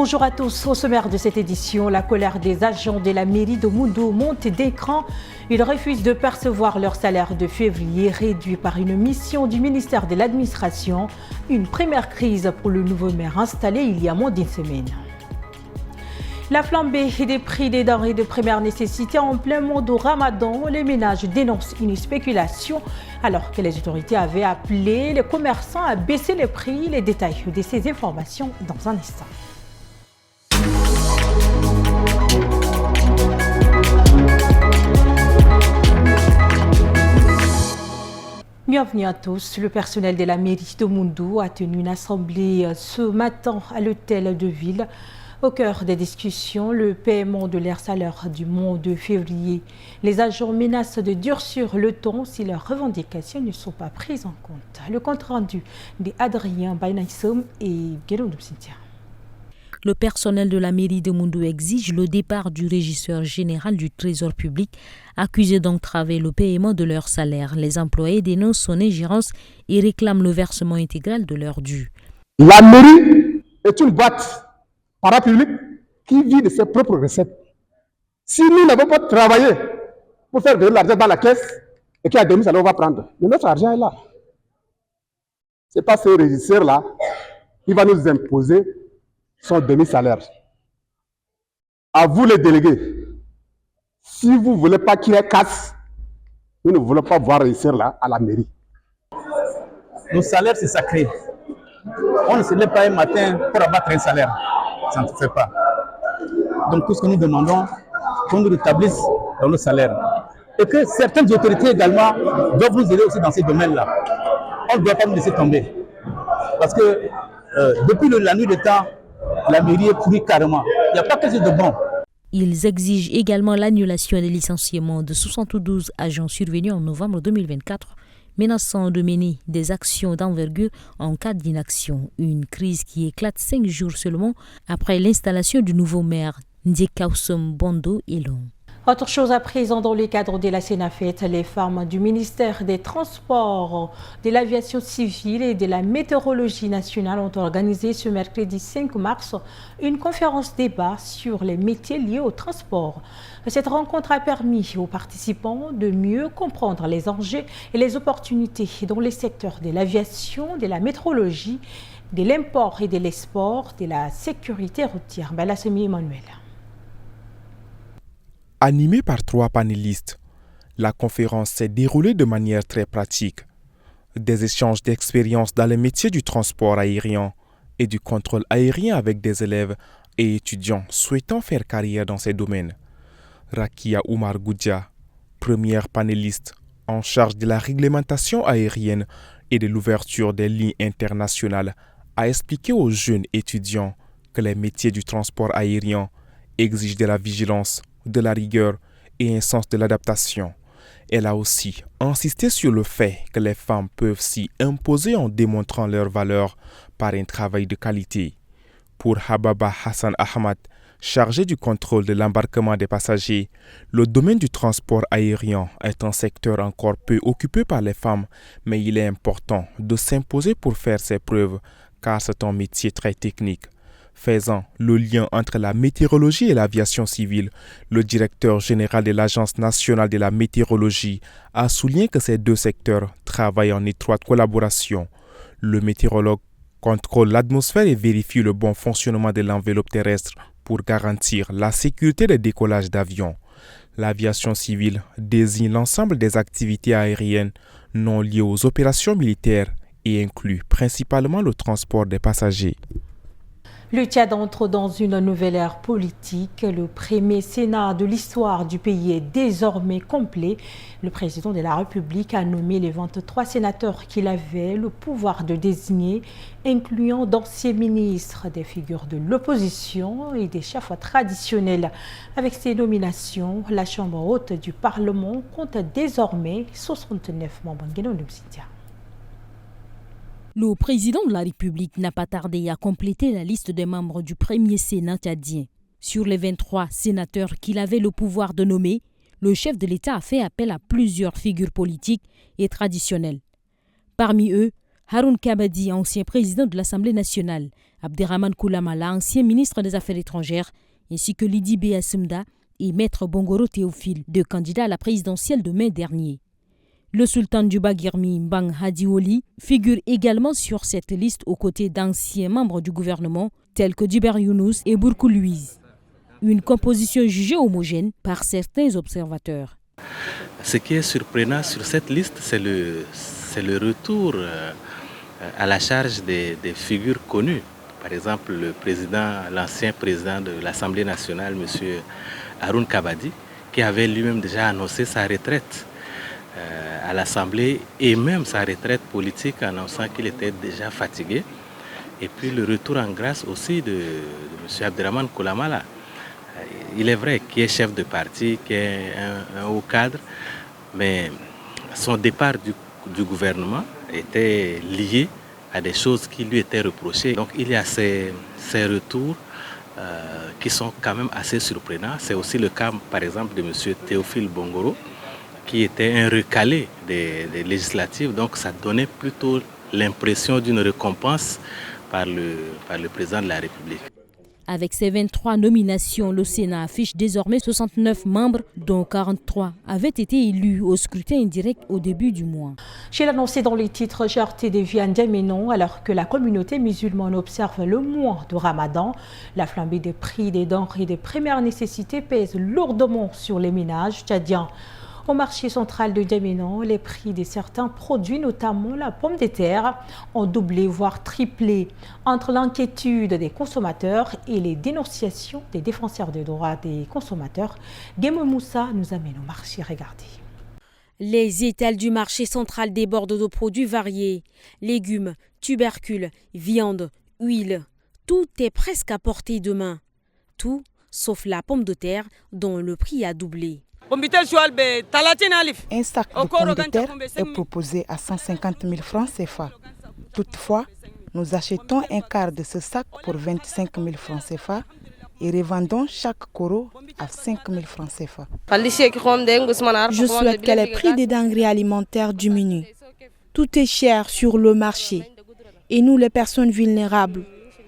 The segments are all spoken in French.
Bonjour à tous. Au sommaire de cette édition, la colère des agents de la mairie de Mundo monte d'écran. Ils refusent de percevoir leur salaire de février réduit par une mission du ministère de l'Administration. Une première crise pour le nouveau maire installé il y a moins d'une semaine. La flambée des prix des denrées de première nécessité en plein mois de Ramadan, les ménages dénoncent une spéculation alors que les autorités avaient appelé les commerçants à baisser les prix. Les détails de ces informations dans un instant. Bienvenue à tous. Le personnel de la mairie de Mundo a tenu une assemblée ce matin à l'hôtel de ville. Au cœur des discussions, le paiement de leur salaire du mois de février. Les agents menacent de durcir le ton si leurs revendications ne sont pas prises en compte. Le compte rendu d'Adrien Bainaïsom et Guéron Cynthia. Le personnel de la mairie de Mundo exige le départ du régisseur général du Trésor public, accusé d'entraver le paiement de leur salaire. Les employés dénoncent son ingérence et réclament le versement intégral de leur dû. La mairie est une boîte parapublique qui vit de ses propres recettes. Si nous n'avons pas travaillé pour faire de l'argent dans la caisse et qu'il y a des mises, alors on va prendre. Mais notre argent est là. Ce n'est pas ce régisseur-là qui va nous imposer son demi-salaire. À vous les délégués. Si vous ne voulez pas qu'il y ait casse, nous ne voulons pas voir réussir là à la mairie. Nos salaires, c'est sacré. On ne se lève pas un matin pour abattre un salaire. Ça ne se fait pas. Donc tout ce que nous demandons, qu'on nous rétablisse dans nos salaires. Et que certaines autorités également doivent nous aider aussi dans ces domaines-là. On ne doit pas nous laisser tomber. Parce que depuis la nuit des temps, la mairie est pourrie carrément. Il n'y a pas quelque chose de bon. Ils exigent également l'annulation des licenciements de 72 agents survenus en novembre 2024, menaçant de mener des actions d'envergure en cas d'inaction. Une crise qui éclate 5 jours seulement après l'installation du nouveau maire, Ndjekaosom Bondo Elon. Autre chose à présent dans le cadre de la Sénafet, les femmes du ministère des Transports, de l'Aviation civile et de la Météorologie nationale ont organisé ce mercredi 5 mars une conférence débat sur les métiers liés au transport. Cette rencontre a permis aux participants de mieux comprendre les enjeux et les opportunités dans les secteurs de l'aviation, de la météorologie, de l'import et de l'export, de la sécurité routière. Balassemi Emmanuel. Animée par 3 panélistes, la conférence s'est déroulée de manière très pratique. Des échanges d'expériences dans les métiers du transport aérien et du contrôle aérien avec des élèves et étudiants souhaitant faire carrière dans ces domaines. Rakia Oumar Goudja, première panéliste en charge de la réglementation aérienne et de l'ouverture des lignes internationales, a expliqué aux jeunes étudiants que les métiers du transport aérien exigent de la vigilance, de la rigueur et un sens de l'adaptation. Elle a aussi insisté sur le fait que les femmes peuvent s'y imposer en démontrant leur valeur par un travail de qualité. Pour Hababa Hassan Ahmad, chargé du contrôle de l'embarquement des passagers, le domaine du transport aérien est un secteur encore peu occupé par les femmes, mais il est important de s'imposer pour faire ses preuves, car c'est un métier très technique. Faisant le lien entre la météorologie et l'aviation civile, le directeur général de l'Agence nationale de la météorologie a souligné que ces 2 secteurs travaillent en étroite collaboration. Le météorologue contrôle l'atmosphère et vérifie le bon fonctionnement de l'enveloppe terrestre pour garantir la sécurité des décollages d'avions. L'aviation civile désigne l'ensemble des activités aériennes non liées aux opérations militaires et inclut principalement le transport des passagers. Le Tchad entre dans une nouvelle ère politique. Le premier Sénat de l'histoire du pays est désormais complet. Le président de la République a nommé les 23 sénateurs qu'il avait le pouvoir de désigner, incluant d'anciens ministres, des figures de l'opposition et des chefs traditionnels. Avec ces nominations, la Chambre haute du Parlement compte désormais 69 membres. Le président de la République n'a pas tardé à compléter la liste des membres du premier Sénat tchadien. Sur les 23 sénateurs qu'il avait le pouvoir de nommer, le chef de l'État a fait appel à plusieurs figures politiques et traditionnelles. Parmi eux, Haroun Kabadi, ancien président de l'Assemblée nationale, Abderrahmane Koulamala, ancien ministre des Affaires étrangères, ainsi que Lydie Béassimda et Maître Bongoro Théophile, deux candidats à la présidentielle de mai dernier. Le sultan du Baguirmi, Mbang Hadioli, figure également sur cette liste aux côtés d'anciens membres du gouvernement tels que Djiber Younous et Bourkou Louise. Une composition jugée homogène par certains observateurs. Ce qui est surprenant sur cette liste, c'est le retour à la charge des figures connues. Par exemple, l'ancien président de l'Assemblée nationale, M. Haroun Kabadi, qui avait lui-même déjà annoncé sa retraite à l'Assemblée et même sa retraite politique, annonçant qu'il était déjà fatigué. Et puis le retour en grâce aussi de M. Abderrahmane Koulamala. Il est vrai qu'il est chef de parti, qu'il est un haut cadre, mais son départ du gouvernement était lié à des choses qui lui étaient reprochées. Donc il y a ces retours qui sont quand même assez surprenants. C'est aussi le cas par exemple de M. Théophile Bongoro, qui était un recalé des législatives. Donc ça donnait plutôt l'impression d'une récompense par le président de la République. Avec ses 23 nominations, le Sénat affiche désormais 69 membres, dont 43 avaient été élus au scrutin indirect au début du mois. J'ai annoncé dans les titres, Cherté des viandes N'Djamena, alors que la communauté musulmane observe le mois de Ramadan. La flambée des prix des denrées de première nécessité pèse lourdement sur les ménages tchadiens. Au marché central de N'Djamena, les prix de certains produits, notamment la pomme de terre, ont doublé voire triplé. Entre l'inquiétude des consommateurs et les dénonciations des défenseurs des droits des consommateurs, Guémé Moussa nous amène au marché. Regardez. Les étals du marché central débordent de produits variés. Légumes, tubercules, viande, huile. Tout est presque à portée de main. Tout sauf la pomme de terre dont le prix a doublé. Un sac de pommes de terre est proposé à 150 000 francs CFA. Toutefois, nous achetons un quart de ce sac pour 25 000 francs CFA et revendons chaque koro à 5 000 francs CFA. Je souhaite que les prix des denrées alimentaires diminuent. Tout est cher sur le marché. Et nous, les personnes vulnérables,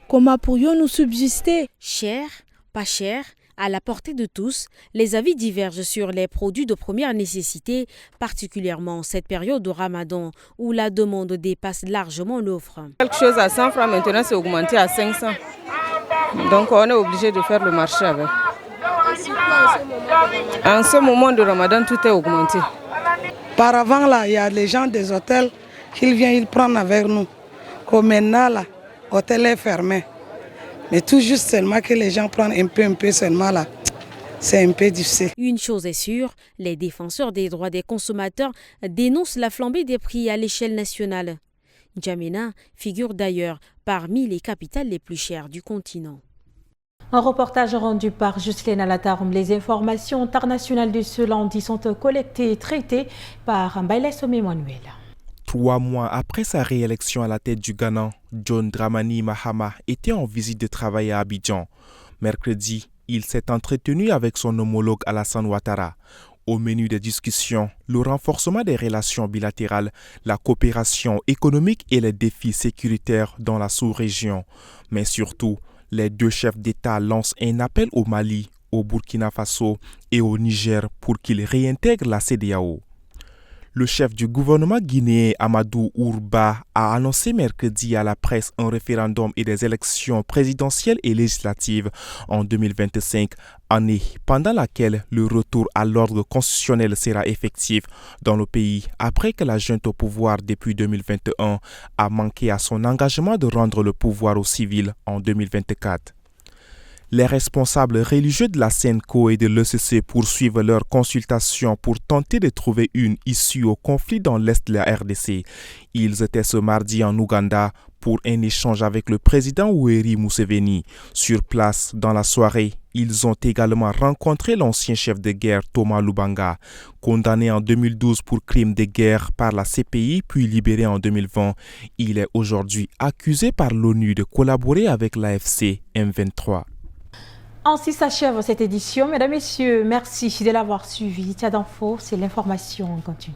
comment pourrions-nous subsister? Cher, pas cher? À la portée de tous, les avis divergent sur les produits de première nécessité, particulièrement en cette période de Ramadan où la demande dépasse largement l'offre. Quelque chose à 100 francs maintenant c'est augmenté à 500. Donc on est obligé de faire le marché avec. En ce moment de Ramadan, tout est augmenté. Par avant, là, il y a les gens des hôtels qui viennent prendre avec nous. Comme maintenant, là, l'hôtel est fermé. Mais tout juste seulement que les gens prennent un peu seulement là, c'est un peu difficile. Une chose est sûre, les défenseurs des droits des consommateurs dénoncent la flambée des prix à l'échelle nationale. N'Djamena figure d'ailleurs parmi les capitales les plus chères du continent. Un reportage rendu par Justine Alatarum. Les informations internationales de ce lundi sont collectées et traitées par Mbaïla Somé-Manuel. 3 mois après sa réélection à la tête du Ghana, John Dramani Mahama était en visite de travail à Abidjan. Mercredi, il s'est entretenu avec son homologue Alassane Ouattara. Au menu des discussions, le renforcement des relations bilatérales, la coopération économique et les défis sécuritaires dans la sous-région. Mais surtout, les deux chefs d'État lancent un appel au Mali, au Burkina Faso et au Niger pour qu'ils réintègrent la CEDEAO. Le chef du gouvernement guinéen Amadou Ourba a annoncé mercredi à la presse un référendum et des élections présidentielles et législatives en 2025, année pendant laquelle le retour à l'ordre constitutionnel sera effectif dans le pays après que la junte au pouvoir depuis 2021 a manqué à son engagement de rendre le pouvoir aux civils en 2024. Les responsables religieux de la CENCO et de l'ECC poursuivent leurs consultations pour tenter de trouver une issue au conflit dans l'est de la RDC. Ils étaient ce mardi en Ouganda pour un échange avec le président Yoweri Museveni. Sur place, dans la soirée, ils ont également rencontré l'ancien chef de guerre Thomas Lubanga, condamné en 2012 pour crimes de guerre par la CPI puis libéré en 2020. Il est aujourd'hui accusé par l'ONU de collaborer avec l'AFC M23. Ainsi s'achève cette édition. Mesdames, Messieurs, merci de l'avoir suivi. Tchad Info, c'est l'information en continu.